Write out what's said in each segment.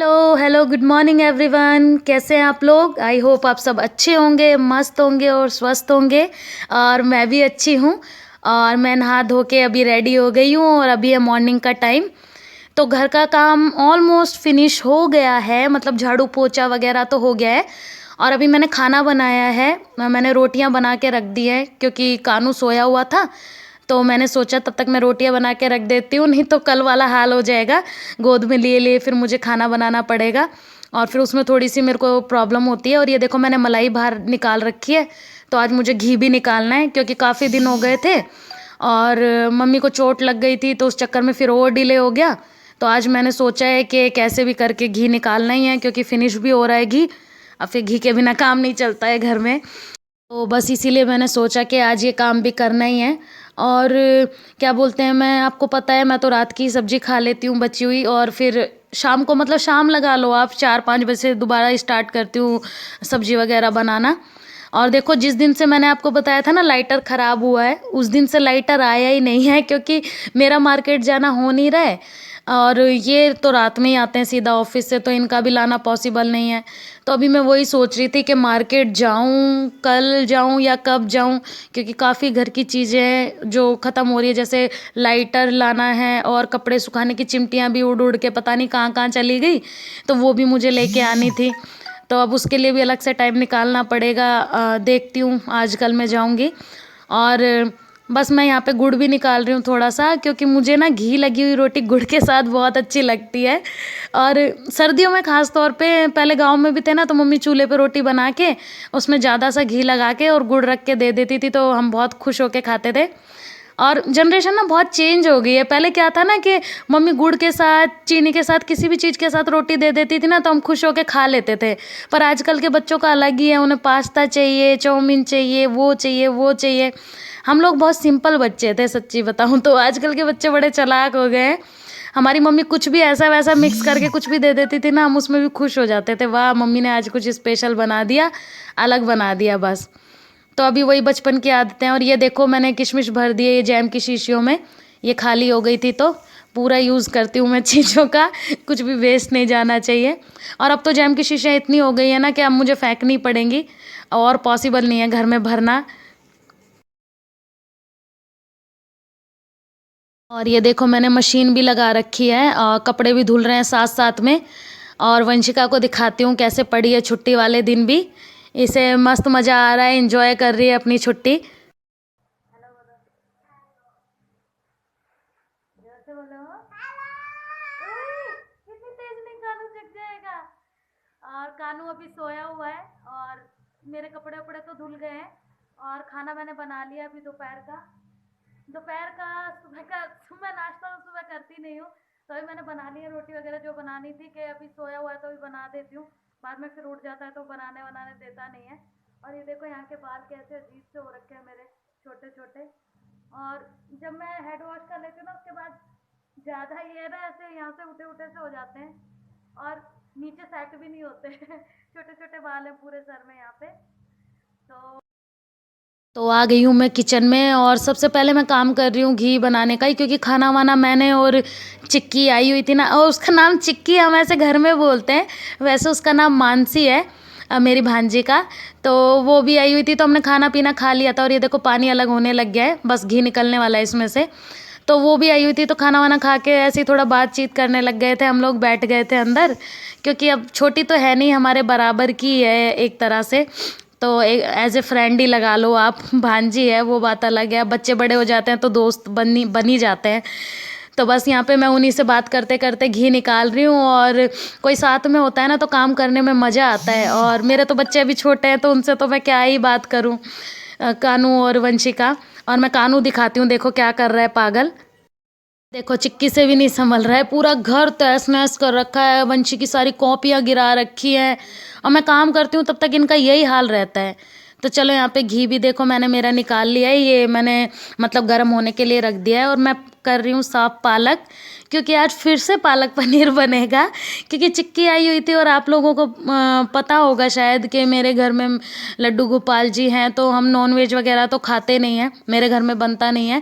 Hello hello good morning everyone. कैसे हैं आप लोग? आई होप आप सब अच्छे होंगे, मस्त होंगे और स्वस्थ होंगे। और मैं भी अच्छी हूँ। और मैं नहा धो के अभी रेडी हो गई हूँ और अभी है मॉर्निंग का टाइम। तो घर का काम ऑलमोस्ट फिनिश हो गया है, मतलब झाड़ू पोछा वगैरह तो हो गया है। और अभी मैंने खाना बनाया है। मैंने रोटियां बना के रख दी है क्योंकि कानू सोया हुआ था। तो मैंने सोचा तब तक मैं रोटियां बना के रख देती हूँ, नहीं तो कल वाला हाल हो जाएगा। गोद में लिए लिए फिर मुझे खाना बनाना पड़ेगा और फिर उसमें थोड़ी सी मेरे को प्रॉब्लम होती है। और ये देखो मैंने मलाई बाहर निकाल रखी है। तो आज मुझे घी भी निकालना है क्योंकि काफ़ी दिन हो गए थे और मम्मी को चोट लग गई थी तो उस चक्कर में फिर और डिले हो गया। तो आज मैंने सोचा है कि कैसे भी करके घी निकालना ही है क्योंकि फिनिश भी हो रहा है घी। अब फिर घी के बिना काम नहीं चलता है घर में। तो बस इसीलिए मैंने सोचा कि आज ये काम भी करना ही है। और क्या बोलते हैं, मैं आपको पता है मैं तो रात की सब्जी खा लेती हूँ बची हुई, और फिर शाम को, मतलब शाम लगा लो आप, 4-5 बजे से दोबारा स्टार्ट करती हूँ सब्जी वगैरह बनाना। और देखो जिस दिन से मैंने आपको बताया था ना लाइटर ख़राब हुआ है, उस दिन से लाइटर आया ही नहीं है क्योंकि मेरा मार्केट जाना हो नहीं रहा है। और ये तो रात में ही आते हैं सीधा ऑफिस से, तो इनका भी लाना पॉसिबल नहीं है। तो अभी मैं वही सोच रही थी कि मार्केट जाऊं, कल जाऊं या कब जाऊं, क्योंकि काफ़ी घर की चीज़ें जो ख़त्म हो रही है, जैसे लाइटर लाना है और कपड़े सुखाने की चिमटियां भी उड़ उड़ के पता नहीं कहाँ कहाँ चली गई, तो वो भी मुझे लेके आनी थी। तो अब उसके लिए भी अलग से टाइम निकालना पड़ेगा। देखती हूँ आज कल मैं जाऊँगी। और बस मैं यहाँ पे गुड़ भी निकाल रही हूँ थोड़ा सा, क्योंकि मुझे ना घी लगी हुई रोटी गुड़ के साथ बहुत अच्छी लगती है। और सर्दियों में ख़ास तौर पे, पहले गांव में भी थे ना तो मम्मी चूल्हे पे रोटी बना के उसमें ज़्यादा सा घी लगा के और गुड़ रख के दे देती थी, तो हम बहुत खुश होके खाते थे। और जनरेशन ना बहुत चेंज हो गई है। पहले क्या था ना कि मम्मी गुड़ के साथ, चीनी के साथ, किसी भी चीज़ के साथ रोटी दे देती थी ना तो हम खुश होके खा लेते थे। पर आजकल के बच्चों का अलग ही है, उन्हें पास्ता चाहिए, चाउमीन चाहिए, वो चाहिए, वो चाहिए। हम लोग बहुत सिंपल बच्चे थे सच्ची बताऊँ तो, आजकल के बच्चे बड़े चालाक हो गए हैं। हमारी मम्मी कुछ भी ऐसा वैसा मिक्स करके कुछ भी दे देती थी ना, हम उसमें भी खुश हो जाते थे, वाह मम्मी ने आज कुछ स्पेशल बना दिया, अलग बना दिया बस। तो अभी वही बचपन की आदतें हैं। और ये देखो मैंने किशमिश भर दिए ये जैम की शीशियों में, ये खाली हो गई थी तो पूरा यूज़ करती हूँ मैं चीज़ों का, कुछ भी वेस्ट नहीं जाना चाहिए। और अब तो जैम की शीशियाँ इतनी हो गई है ना कि अब मुझे फेंकनी पड़ेंगी, और पॉसिबल नहीं है घर में भरना। और ये देखो मैंने मशीन भी लगा रखी है और कपड़े भी धुल रहे हैं साथ साथ में। और वंशिका को दिखाती हूँ कैसे पड़ी है छुट्टी वाले दिन भी। इसे मस्त मज़ा आ रहा है, एंजॉय कर रही है अपनी छुट्टी। जैसे बोलो इतनी तेज नहीं, कानू जग जाएगा। और कानू अभी सोया हुआ है और मेरे कपड़े वपड़े तो धुल गए हैं। और खाना मैंने बना लिया अभी दोपहर का। दोपहर का, सुबह का, सुबह नाश्ता तो सुबह करती नहीं हूँ। तो अभी मैंने बना ली है रोटी वगैरह जो बनानी थी, कि अभी सोया हुआ है तो अभी बना देती हूँ। बाद में फिर उठ जाता है तो बनाने बनाने देता नहीं है। और ये देखो यहाँ के बाल कैसे अजीब से हो रखे हैं मेरे, छोटे छोटे। और जब मैं हेड वॉश कर लेती हूँ ना उसके बाद ज़्यादा ये ना ऐसे यहाँ से उठे उठे से हो जाते हैं, और नीचे सेट भी नहीं होते छोटे छोटे बाल हैं पूरे सर में यहाँ पे। तो आ गई हूँ मैं किचन में और सबसे पहले मैं काम कर रही हूँ घी बनाने का ही, क्योंकि खाना वाना मैंने, और चिक्की आई हुई थी ना, और उसका नाम चिक्की हम ऐसे घर में बोलते हैं, वैसे उसका नाम मानसी है, मेरी भांजी का। तो वो भी आई हुई थी तो हमने खाना पीना खा लिया था। और ये देखो पानी अलग होने लग गया है, बस घी निकलने वाला है इसमें से। तो वो भी आई हुई थी तो खाना वाना खा के ऐसे ही थोड़ा बातचीत करने लग गए थे हम लोग, बैठ गए थे अंदर, क्योंकि अब छोटी तो है नहीं, हमारे बराबर की है एक तरह से। तो एज ए फ्रेंड ही लगा लो आप, भांजी है वो बात अलग है। अब बच्चे बड़े हो जाते हैं तो दोस्त बन ही जाते हैं। तो बस यहाँ पे मैं उन्हीं से बात करते करते घी निकाल रही हूँ। और कोई साथ में होता है ना तो काम करने में मज़ा आता है। और मेरे तो बच्चे अभी छोटे हैं तो उनसे तो मैं क्या ही बात करूँ, कानू और वंशिका। और मैं कानू दिखाती हूँ, देखो क्या कर रहा है पागल। देखो चिक्की से भी नहीं संभल रहा है, पूरा घर तहस नहस कर रखा है, वंशी की सारी कॉपियाँ गिरा रखी हैं। और मैं काम करती हूँ तब तक इनका यही हाल रहता है। तो चलो यहाँ पे घी भी देखो मैंने मेरा निकाल लिया है, ये मैंने मतलब गर्म होने के लिए रख दिया है। और मैं कर रही हूँ साफ पालक, क्योंकि आज फिर से पालक पनीर बनेगा, क्योंकि चिक्की आई हुई थी और आप लोगों को पता होगा शायद कि मेरे घर में लड्डू गोपाल जी हैं, तो हम नॉन वेज वगैरह तो खाते नहीं हैं, मेरे घर में बनता नहीं है।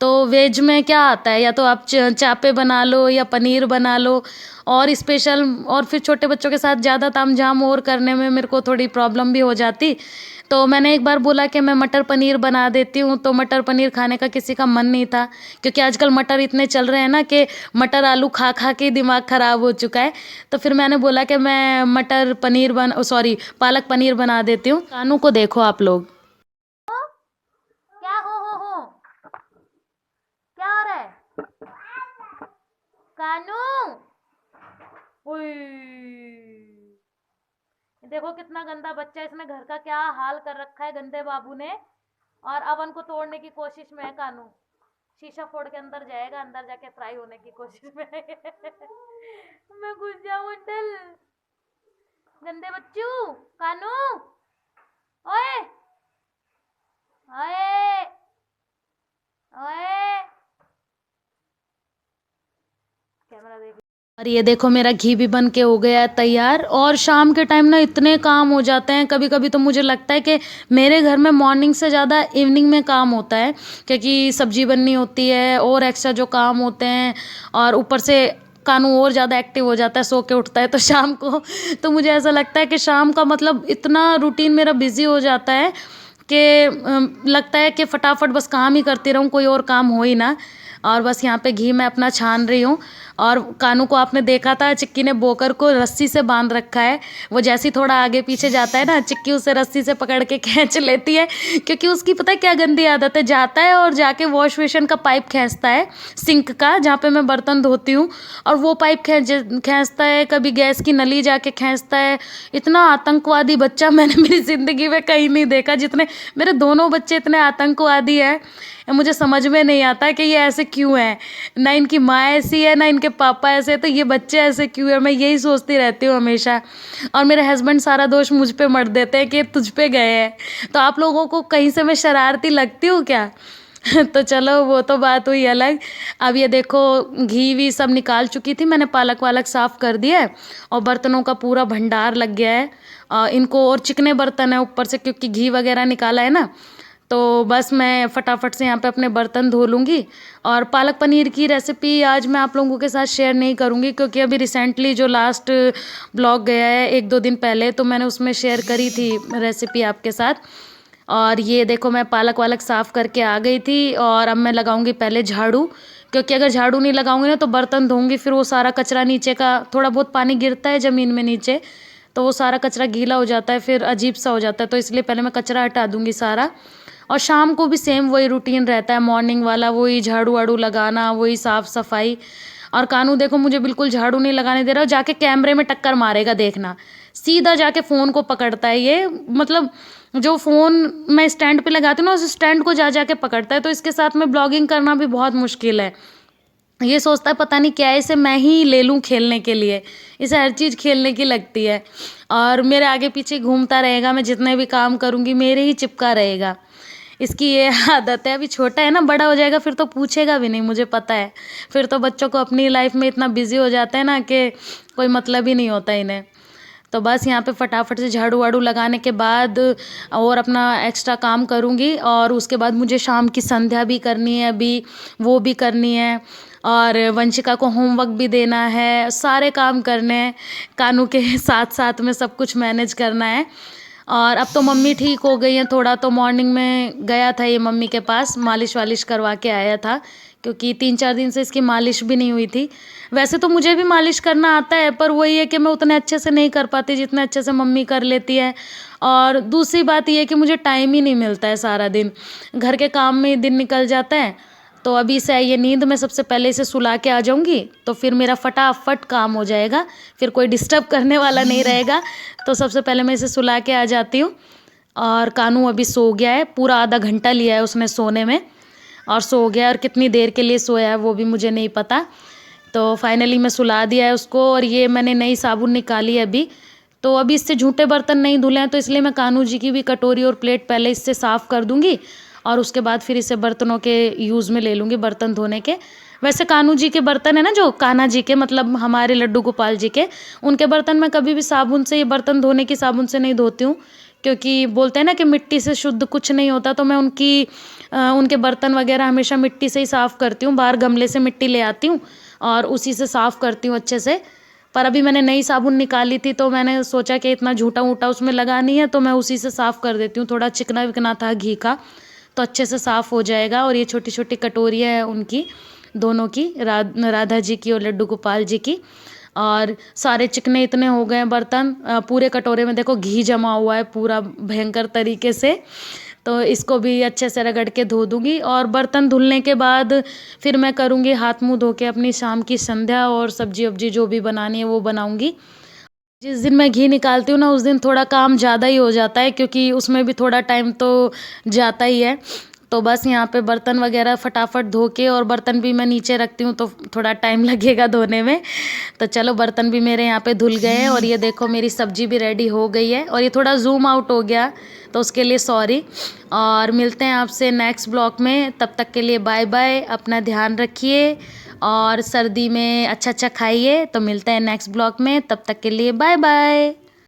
तो वेज में क्या आता है, या तो आप चापे बना लो या पनीर बना लो, और स्पेशल, और फिर छोटे बच्चों के साथ ज़्यादा तामझाम और करने में मेरे को थोड़ी प्रॉब्लम भी हो जाती। तो मैंने एक बार बोला कि मैं मटर पनीर बना देती हूँ, तो मटर पनीर खाने का किसी का मन नहीं था, क्योंकि आजकल मटर इतने चल रहे हैं ना कि मटर आलू खा खा के दिमाग ख़राब हो चुका है। तो फिर मैंने बोला कि मैं मटर पनीर पालक पनीर बना देती हूँ। कानू को देखो आप लोग, क्या हो क्या हो रहा है कानू? देखो कितना गंदा बच्चा है, इसने घर का क्या हाल कर रखा है गंदे बाबू ने। और अवन को तोड़ने की कोशिश में है कानू, शीशा फोड़ के अंदर जाएगा, अंदर जाके फ्राई होने की कोशिश में है। मैं घुस जाऊं अंदर, गंदे बच्चू। कानू, ओए ओए ओए, कैमरा देख। और ये देखो मेरा घी भी बन के हो गया है तैयार। और शाम के टाइम ना इतने काम हो जाते हैं, कभी कभी तो मुझे लगता है कि मेरे घर में मॉर्निंग से ज़्यादा इवनिंग में काम होता है, क्योंकि सब्जी बननी होती है और एक्स्ट्रा जो काम होते हैं, और ऊपर से कानू और ज़्यादा एक्टिव हो जाता है, सो के उठता है तो शाम को। तो मुझे ऐसा लगता है कि शाम का मतलब इतना रूटीन मेरा बिजी हो जाता है कि लगता है कि फटाफट बस काम ही करती रहूँ, कोई और काम हो ही ना। और बस यहाँ पे घी मैं अपना छान रही हूँ। और कानू को आपने देखा था, चिक्की ने बोकर को रस्सी से बांध रखा है। वो जैसे ही थोड़ा आगे पीछे जाता है ना, चिक्की उसे रस्सी से पकड़ के खींच लेती है, क्योंकि उसकी पता है क्या गंदी आदत है, जाता है और जाके वॉश बेसिन का पाइप खींचता है, सिंक का जहाँ पे मैं बर्तन धोती हूँ, और वो पाइप खींचता है, कभी गैस की नली जाके खींचता है। इतना आतंकवादी बच्चा मैंने मेरी ज़िंदगी में कहीं नहीं देखा, जितने मेरे दोनों बच्चे इतने आतंकवादी है, मुझे समझ में नहीं आता कि ये ऐसे क्यों है। ना इनकी माँ ऐसी है, ना इनके पापा ऐसे, तो ये बच्चे ऐसे क्यों है, मैं यही सोचती रहती हूँ हमेशा। और मेरे हस्बैंड सारा दोष मुझ पे मर देते हैं कि तुझ पे गए हैं। तो आप लोगों को कहीं से मैं शरारती लगती हूँ क्या? तो चलो वो तो बात हुई अलग। अब ये देखो घी भी सब निकाल चुकी थी मैंने, पालक वालक साफ़ कर दिया है, और बर्तनों का पूरा भंडार लग गया है। इनको, और चिकने बर्तन है ऊपर से, क्योंकि घी वगैरह निकाला है ना, तो बस मैं फटाफट से यहाँ पे अपने बर्तन धो लूँगी। और पालक पनीर की रेसिपी आज मैं आप लोगों के साथ शेयर नहीं करूँगी, क्योंकि अभी रिसेंटली जो लास्ट ब्लॉग गया है 1-2 दिन पहले, तो मैंने उसमें शेयर करी थी रेसिपी आपके साथ। और ये देखो मैं पालक वालक साफ़ करके आ गई थी, और अब मैं लगाऊंगी पहले झाड़ू, क्योंकि अगर झाड़ू नहीं लगाऊंगी ना तो बर्तन धोऊंगी, फिर वो सारा कचरा नीचे का, थोड़ा बहुत पानी गिरता है ज़मीन में नीचे, तो वो सारा कचरा गीला हो जाता है, फिर अजीब सा हो जाता है, तो इसलिए पहले मैं कचरा हटा दूंगी सारा। और शाम को भी सेम वही रूटीन रहता है, मॉर्निंग वाला, वही झाड़ू वाड़ू लगाना, वही साफ़ सफाई। और कानू देखो मुझे बिल्कुल झाड़ू नहीं लगाने दे रहा, जाके कैमरे में टक्कर मारेगा देखना, सीधा जाके फ़ोन को पकड़ता है ये, मतलब जो फ़ोन मैं स्टैंड पे लगाती हूँ ना, उस स्टैंड को जा जाके पकड़ता है। तो इसके साथ में ब्लॉगिंग करना भी बहुत मुश्किल है। ये सोचता है पता नहीं क्या है, इसे मैं ही ले लूँ खेलने के लिए, इसे हर चीज़ खेलने की लगती है, और मेरे आगे पीछे घूमता रहेगा, मैं जितने भी काम करूँगी मेरे ही चिपका रहेगा। इसकी ये आदत है। अभी छोटा है ना, बड़ा हो जाएगा फिर तो पूछेगा भी नहीं, मुझे पता है। फिर तो बच्चों को अपनी लाइफ में इतना बिजी हो जाते हैं ना कि कोई मतलब ही नहीं होता इन्हें। तो बस यहाँ पे फटाफट से झाड़ू वाड़ू लगाने के बाद और अपना एक्स्ट्रा काम करूँगी, और उसके बाद मुझे शाम की संध्या भी करनी है, अभी वो भी करनी है, और वंशिका को होमवर्क भी देना है, सारे काम करने हैं, कानू के साथ साथ में सब कुछ मैनेज करना है। और अब तो मम्मी ठीक हो गई हैं थोड़ा, तो मॉर्निंग में गया था ये मम्मी के पास, मालिश वालिश करवा के आया था, क्योंकि 3-4 दिन से इसकी मालिश भी नहीं हुई थी। वैसे तो मुझे भी मालिश करना आता है, पर वही है कि मैं उतने अच्छे से नहीं कर पाती जितने अच्छे से मम्मी कर लेती है। और दूसरी बात ये है कि मुझे टाइम ही नहीं मिलता है, सारा दिन घर के काम में ही दिन निकल जाता है। तो अभी से ये नींद में सबसे पहले इसे सुला के आ जाऊंगी, तो फिर मेरा फटाफट काम हो जाएगा, फिर कोई डिस्टर्ब करने वाला नहीं रहेगा। तो सबसे पहले मैं इसे सुला के आ जाती हूँ। और कानू अभी सो गया है, पूरा आधा घंटा लिया है उसने सोने में, और सो गया, और कितनी देर के लिए सोया है वो भी मुझे नहीं पता। तो फाइनली मैं सुला दिया है उसको। और ये मैंने नई साबुन निकाली है अभी, तो अभी इससे झूठे बर्तन नहीं धुले हैं, तो इसलिए मैं कान्हू जी की भी कटोरी और प्लेट पहले इससे साफ़ कर दूंगी, और उसके बाद फिर इसे बर्तनों के यूज़ में ले लूँगी, बर्तन धोने के। वैसे कान्हू जी के बर्तन है ना, जो कान्हा जी के मतलब हमारे लड्डू गोपाल जी के, उनके बर्तन मैं कभी भी साबुन से, ये बर्तन धोने की साबुन से नहीं धोती हूँ, क्योंकि बोलते हैं ना कि मिट्टी से शुद्ध कुछ नहीं होता। तो मैं उनके बर्तन वगैरह हमेशा मिट्टी से ही साफ़ करती हूँ, बाहर गमले से मिट्टी ले आती हूँ और उसी से साफ़ करती हूँ अच्छे से। पर अभी मैंने नई साबुन निकाली थी तो मैंने सोचा कि इतना झूठा वूटा उसमें लगा नहीं है, तो मैं उसी से साफ़ कर देती हूँ। थोड़ा चिकना विकना था घी का, तो अच्छे से साफ़ हो जाएगा। और ये छोटी छोटी कटोरियाँ हैं उनकी, दोनों की, राधा जी की और लड्डू गोपाल जी की। और सारे चिकने इतने हो गए हैं बर्तन, पूरे कटोरे में देखो घी जमा हुआ है पूरा भयंकर तरीके से। तो इसको भी अच्छे से रगड़ के धो दूँगी और बर्तन धुलने के बाद फिर मैं करूँगी हाथ मुँह धो के अपनी शाम की संध्या, और सब्जी वब्जी जो भी बनानी है वो बनाऊँगी। जिस दिन मैं घी निकालती हूँ ना, उस दिन थोड़ा काम ज़्यादा ही हो जाता है, क्योंकि उसमें भी थोड़ा टाइम तो जाता ही है। तो बस यहाँ पे बर्तन वगैरह फटाफट धो के, और बर्तन भी मैं नीचे रखती हूँ तो थोड़ा टाइम लगेगा धोने में। तो चलो बर्तन भी मेरे यहाँ पे धुल गए हैं, और ये देखो मेरी सब्जी भी रेडी हो गई है। और ये थोड़ा जूम आउट हो गया तो उसके लिए सॉरी। और मिलते हैं आपसे नेक्स्ट ब्लॉग में, तब तक के लिए बाय बाय, अपना ध्यान रखिए और सर्दी में अच्छा अच्छा खाइए। तो मिलते हैं नेक्स्ट ब्लॉग में, तब तक के लिए बाय बाय।